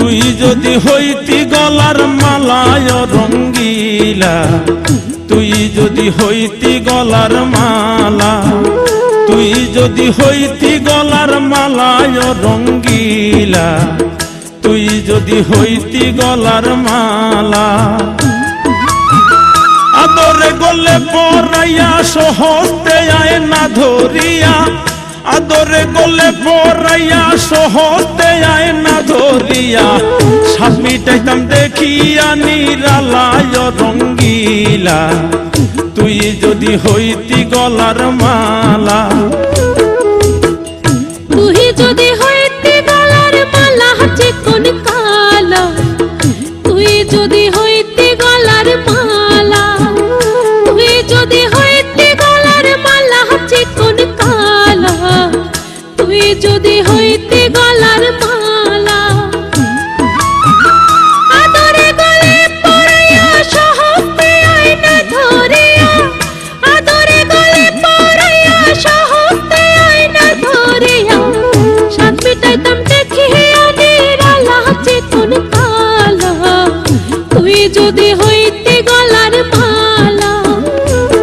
তুই যদি হইতি গলার মালায় রঙ্গিলা, তুই যদি হইতি গলার মালা, তুই যদি হইতি গলার মালায় রঙ্গিলা, তুই যদি হইতি গলার মালা। আদরে গলে পরাইয়া সহস্তে আয় না ধরিয়া, আদরে গলে পরাইয়া সহস্তে আয় না ধরিয়া, সাত মিটাইতাম দেখিয়া নিরালায় রঙ্গিলা, তুই যদি হইতি গলার মালা। তুই যদি হইতি গলার মালা চিকন কালা, তুই যদি হইতি গলার মালা, তুই যদি হইতি গলার মালা চিকন কালা, তুই যদি হইতি গলার মালা। আদরে গলে পরাইয়া সহস্তে আয় না ধরিয়া, আদরে গলে পরাইয়া সহস্তে আয় না ধরিয়া, সাত মিটাইতাম দেখিয়া নিরালা চিকন কালা, তুই যদি হইতি গলার মালা।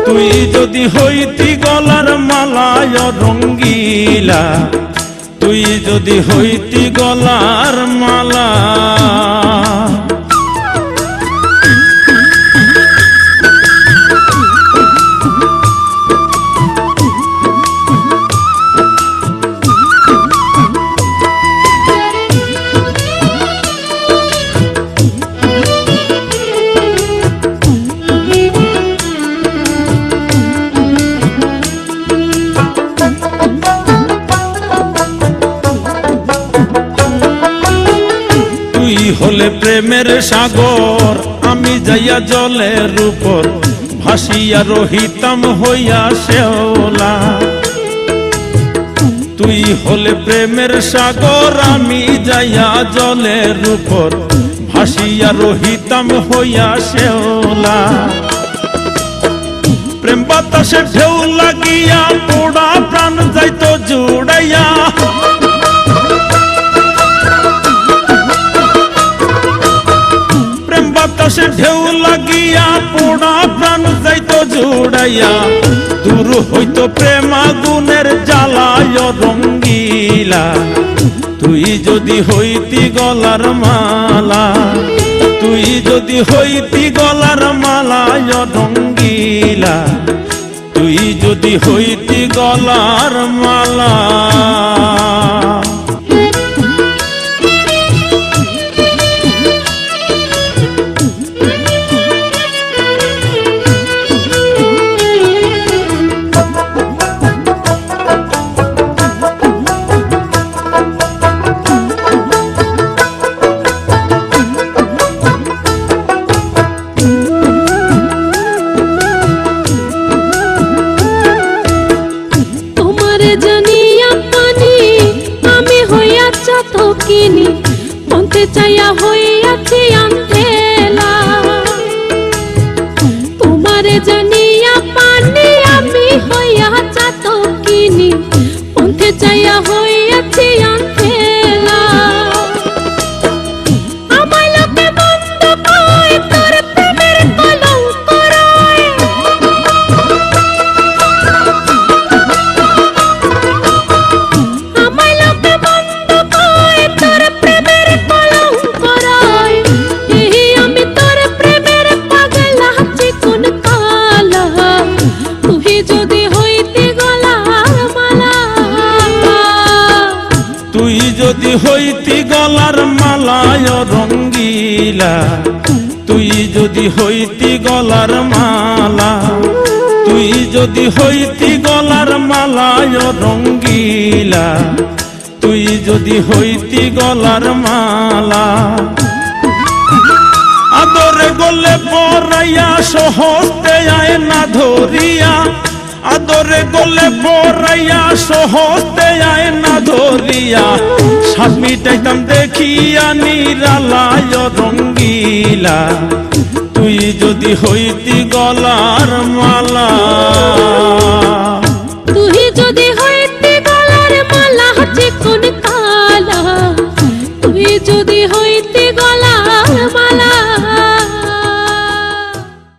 তুই যদি হইতি গলার মালায় রঙ্গিলা, তুই যদি হইতি গলার মালা। হলে প্রেমের সাগর, আমি যাইয়া জলের উপর ভাসিয়া রহিতাম হইয়া শেওলা। তুই হলে প্রেমের সাগর, আমি যাইয়া জলের উপর ভাসিয়া রহিতাম হইয়া শেওলা। প্রেম বাতাসে ঢেউ লাগিয়া পোড়া প্রাণ যাইতো জুড়াইয়া, বাতাসে ঢেউ লাগিয়া পোড়া প্রাণ যাইতো জুড়াইয়া, দূর হইতো প্রেম আগুনের জ্বালায় রঙ্গিলা, তুই যদি হইতি গলার মালা। তুই যদি হইতি গলার মালায় রঙ্গিলা, তুই যদি হইতি গলার মালা। মনতে চাইয়া হইয়াছি আন্ধেলা, তোমারে জানিয়া পানি আমি হইয়া চাতকিনি, মনতে চাইয়া হইয়াছি আন্ধেলা। আমায় লোকে মন্দ কয়, তোর প্রেমের কলঙ্ক রয়, আমায় লোকে মন্দ কয়, তোর প্রেমের কলঙ্ক রয়। এই আমি তোর প্রেমের পাগলা চিকন কালা, তুই যদি হইতি গলার মালা। তুই যদি হইতি গলার মালায় রঙ্গিলা, তুই যদি হইতি গলার মালা, তুই যদি হইতি গলার মালায় রঙ্গিলা, তুই যদি হইতি গলার মালা। আদরে গলে পরাইয়া সহস্তে আয় না ধরিয়া, আদরে গলে পরাইয়া সহস্তে আয় না ধরিয়া, সাত মিটাইতাম দেখিয়া নিরালায় রঙ্গিলা, তুই যদি হইতি গলার মালা। তুই যদি হইতি গলার মালা চিকন কালা, তুই যদি হইতে